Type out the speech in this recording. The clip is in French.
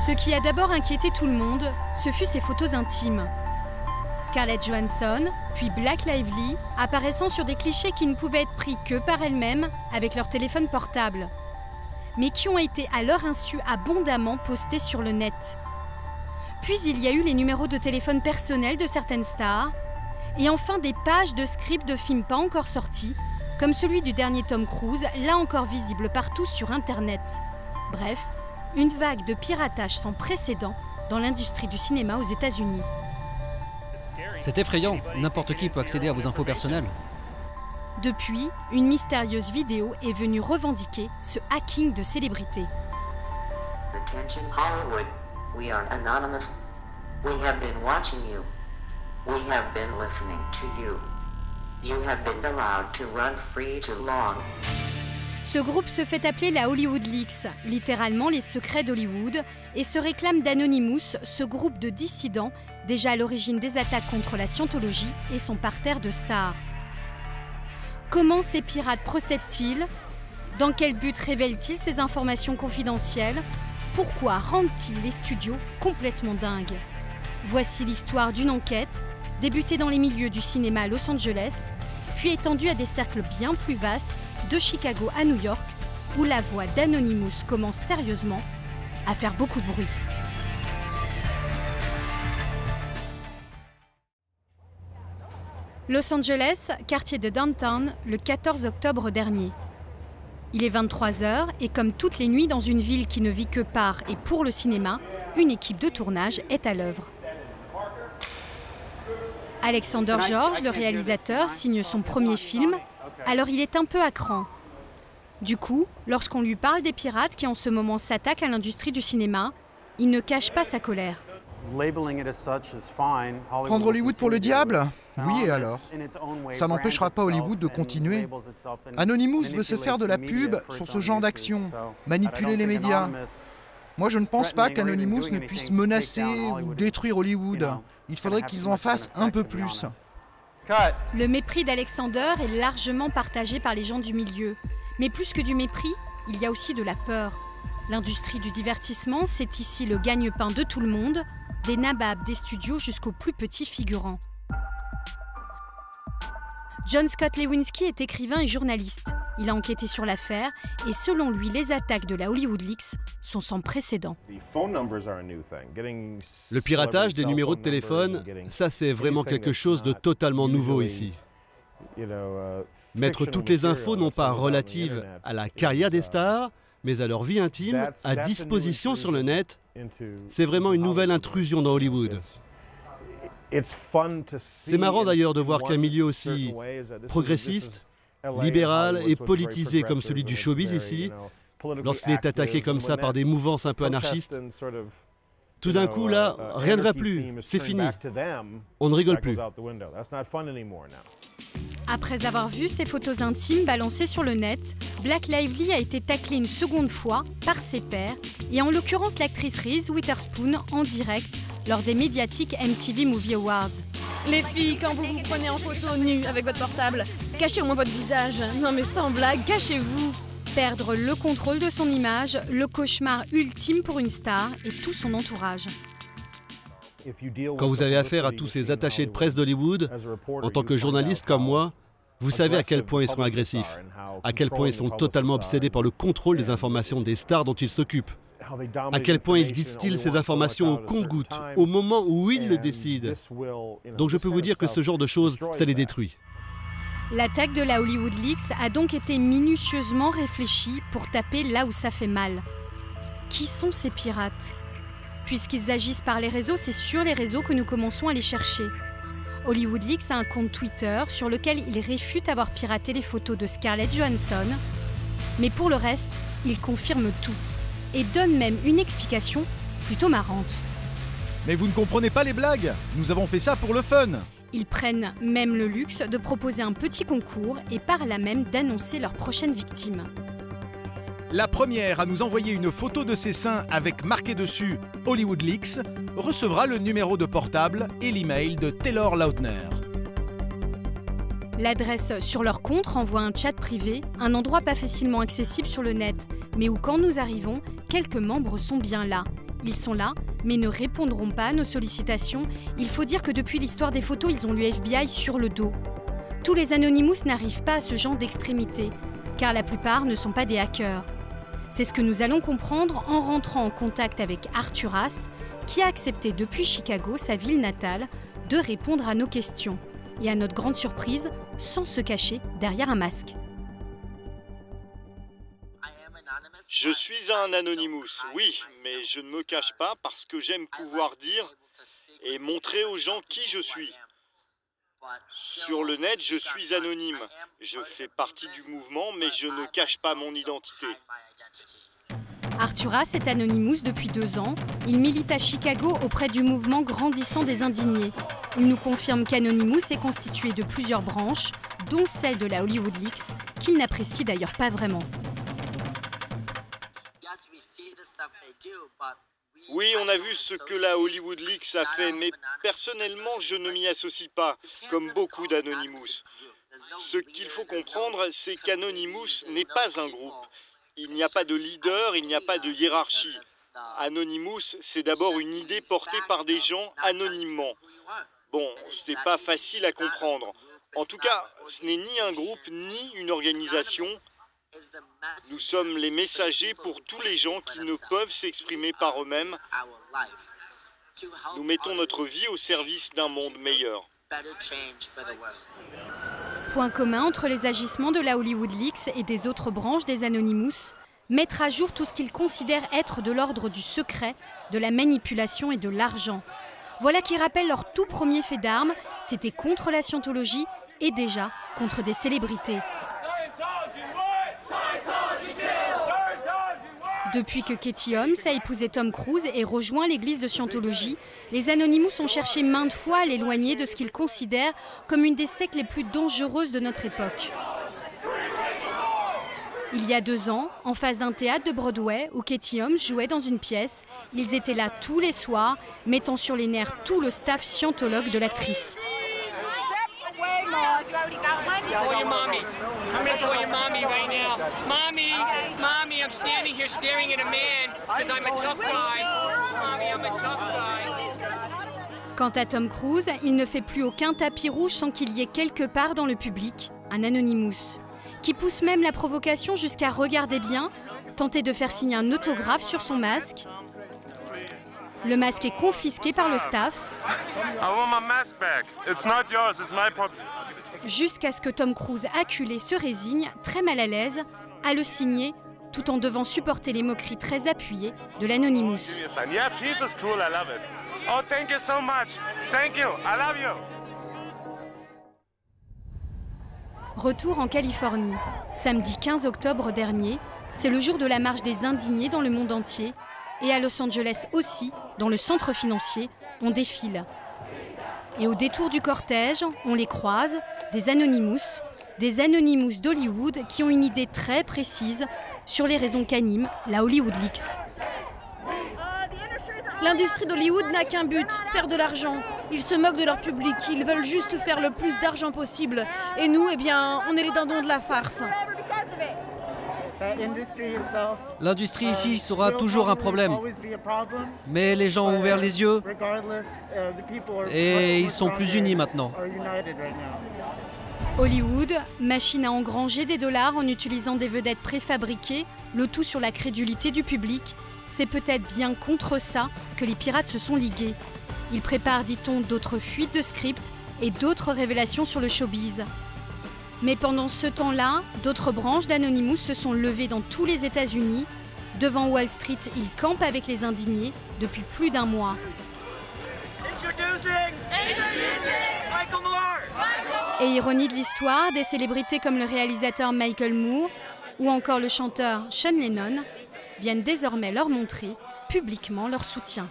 Ce qui a d'abord inquiété tout le monde, ce fut ses photos intimes. Scarlett Johansson, puis Blake Lively, apparaissant sur des clichés qui ne pouvaient être pris que par elles-mêmes avec leur téléphone portable, mais qui ont été à leur insu abondamment postés sur le net. Puis il y a eu les numéros de téléphone personnels de certaines stars, et enfin des pages de scripts de films pas encore sortis, comme celui du dernier Tom Cruise, là encore visible partout sur Internet. Bref, une vague de piratage sans précédent dans l'industrie du cinéma aux États-Unis. C'est effrayant, n'importe qui peut accéder à vos infos personnelles. Depuis, une mystérieuse vidéo est venue revendiquer ce hacking de célébrités. Attention Hollywood, we are anonymous. We have been watching you. We have been listening to you. You have been allowed to run free too long. Ce groupe se fait appeler la Hollywood Leaks, littéralement les secrets d'Hollywood, et se réclame d'Anonymous, ce groupe de dissidents déjà à l'origine des attaques contre la scientologie et son parterre de stars. Comment ces pirates procèdent-ils? Dans quel but révèlent-ils ces informations confidentielles? Pourquoi rendent-ils les studios complètement dingues? Voici l'histoire d'une enquête débutée dans les milieux du cinéma à Los Angeles, puis étendue à des cercles bien plus vastes, de Chicago à New York, où la voix d'Anonymous commence sérieusement à faire beaucoup de bruit. Los Angeles, quartier de Downtown, le 14 octobre dernier. Il est 23h et comme toutes les nuits dans une ville qui ne vit que par et pour le cinéma, une équipe de tournage est à l'œuvre. Alexander George, le réalisateur, signe son premier film, alors il est un peu à cran. Du coup, lorsqu'on lui parle des pirates qui en ce moment s'attaquent à l'industrie du cinéma, il ne cache pas sa colère. Prendre Hollywood pour le diable? Oui, et alors? Ça n'empêchera pas Hollywood de continuer. Anonymous veut se faire de la pub sur ce genre d'action, manipuler les médias. Moi, je ne pense pas qu'Anonymous ne puisse menacer ou détruire Hollywood. Il faudrait qu'ils en fassent un peu plus. Le mépris d'Alexander est largement partagé par les gens du milieu. Mais plus que du mépris, il y a aussi de la peur. L'industrie du divertissement, c'est ici le gagne-pain de tout le monde, des nababs des studios jusqu'aux plus petits figurants. John Scott Lewinsky est écrivain et journaliste. Il a enquêté sur l'affaire et selon lui, les attaques de la Hollywood Leaks sont sans précédent. Le piratage des numéros de téléphone, ça c'est vraiment quelque chose de totalement nouveau ici. Mettre toutes les infos non pas relatives à la carrière des stars, mais à leur vie intime, à disposition sur le net, c'est vraiment une nouvelle intrusion dans Hollywood. C'est marrant d'ailleurs de voir qu'un milieu aussi progressiste, libéral et politisé comme celui du showbiz ici, lorsqu'il est attaqué comme ça par des mouvances un peu anarchistes, tout d'un coup là, rien ne va plus, c'est fini, on ne rigole plus. Après avoir vu ses photos intimes balancées sur le net, Blake Lively a été taclée une seconde fois par ses pairs, et en l'occurrence l'actrice Reese Witherspoon en direct lors des médiatiques MTV Movie Awards. Les filles, quand vous vous prenez en photo nue avec votre portable, cachez au moins votre visage. Non mais sans blague, cachez-vous. Perdre le contrôle de son image, le cauchemar ultime pour une star et tout son entourage. Quand vous avez affaire à tous ces attachés de presse d'Hollywood, en tant que journaliste comme moi, vous savez à quel point ils sont agressifs, à quel point ils sont totalement obsédés par le contrôle des informations des stars dont ils s'occupent, à quel point ils distillent ces informations au compte-gouttes, au moment où ils le décident. Donc je peux vous dire que ce genre de choses, ça les détruit. L'attaque de la Hollywood Leaks a donc été minutieusement réfléchie pour taper là où ça fait mal. Qui sont ces pirates ? Puisqu'ils agissent par les réseaux, c'est sur les réseaux que nous commençons à les chercher. Hollywood Leaks a un compte Twitter sur lequel il réfute avoir piraté les photos de Scarlett Johansson. Mais pour le reste, il confirme tout et donne même une explication plutôt marrante. Mais vous ne comprenez pas les blagues, nous avons fait ça pour le fun. Ils prennent même le luxe de proposer un petit concours et par là même d'annoncer leur prochaine victime. La première à nous envoyer une photo de ses seins avec marqué dessus Hollywood Leaks recevra le numéro de portable et l'email de Taylor Lautner. L'adresse sur leur compte renvoie un chat privé, un endroit pas facilement accessible sur le net, mais où quand nous arrivons, quelques membres sont bien là. Ils sont là, mais ne répondront pas à nos sollicitations. Il faut dire que depuis l'histoire des photos, ils ont le FBI sur le dos. Tous les Anonymous n'arrivent pas à ce genre d'extrémité, car la plupart ne sont pas des hackers. C'est ce que nous allons comprendre en rentrant en contact avec Arturas, qui a accepté depuis Chicago, sa ville natale, de répondre à nos questions. Et à notre grande surprise, sans se cacher derrière un masque. Je suis un Anonymous, oui, mais je ne me cache pas parce que j'aime pouvoir dire et montrer aux gens qui je suis. Sur le net, je suis anonyme. Je fais partie du mouvement, mais je ne cache pas mon identité. Arturas est Anonymous depuis 2 ans. Il milite à Chicago auprès du mouvement grandissant des indignés. Il nous confirme qu'Anonymous est constitué de plusieurs branches, dont celle de la Hollywood Leaks, qu'il n'apprécie d'ailleurs pas vraiment. Oui, on a vu ce que la Hollywood Leaks a fait, mais personnellement, je ne m'y associe pas, comme beaucoup d'Anonymous. Ce qu'il faut comprendre, c'est qu'Anonymous n'est pas un groupe. Il n'y a pas de leader, il n'y a pas de hiérarchie. Anonymous, c'est d'abord une idée portée par des gens anonymement. Bon, c'est pas facile à comprendre. En tout cas, ce n'est ni un groupe ni une organisation. Nous sommes les messagers pour tous les gens qui ne peuvent s'exprimer par eux-mêmes. Nous mettons notre vie au service d'un monde meilleur. Point commun entre les agissements de la Hollywood Leaks et des autres branches des Anonymous, mettre à jour tout ce qu'ils considèrent être de l'ordre du secret, de la manipulation et de l'argent. Voilà qui rappelle leur tout premier fait d'armes, c'était contre la scientologie et déjà contre des célébrités. Depuis que Katie Holmes a épousé Tom Cruise et rejoint l'église de Scientologie, les Anonymous ont cherché maintes fois à l'éloigner de ce qu'ils considèrent comme une des sectes les plus dangereuses de notre époque. Il y a 2 ans, en face d'un théâtre de Broadway où Katie Holmes jouait dans une pièce, ils étaient là tous les soirs, mettant sur les nerfs tout le staff scientologue de l'actrice. Quant à Tom Cruise, il ne fait plus aucun tapis rouge sans qu'il y ait quelque part dans le public un Anonymous, qui pousse même la provocation jusqu'à regarder bien, tenter de faire signer un autographe sur son masque. Le masque est confisqué par le staff. Jusqu'à ce que Tom Cruise, acculé, se résigne, très mal à l'aise, à le signer, tout en devant supporter les moqueries très appuyées de l'Anonymous. Retour en Californie. Samedi 15 octobre dernier, c'est le jour de la marche des indignés dans le monde entier. Et à Los Angeles aussi, dans le centre financier, on défile. Et au détour du cortège, on les croise, des Anonymous d'Hollywood qui ont une idée très précise sur les raisons qu'anime la Hollywood Leaks. L'industrie d'Hollywood n'a qu'un but, faire de l'argent. Ils se moquent de leur public, ils veulent juste faire le plus d'argent possible. Et nous, eh bien, on est les dindons de la farce. L'industrie ici sera toujours un problème. Mais les gens ont ouvert les yeux et ils sont plus unis maintenant. Hollywood, machine à engranger des dollars en utilisant des vedettes préfabriquées, le tout sur la crédulité du public, c'est peut-être bien contre ça que les pirates se sont ligués. Ils préparent, dit-on, d'autres fuites de scripts et d'autres révélations sur le showbiz. Mais pendant ce temps-là, d'autres branches d'Anonymous se sont levées dans tous les États-Unis. Devant Wall Street, ils campent avec les indignés depuis plus d'1 mois. Et ironie de l'histoire, des célébrités comme le réalisateur Michael Moore ou encore le chanteur Sean Lennon viennent désormais leur montrer publiquement leur soutien.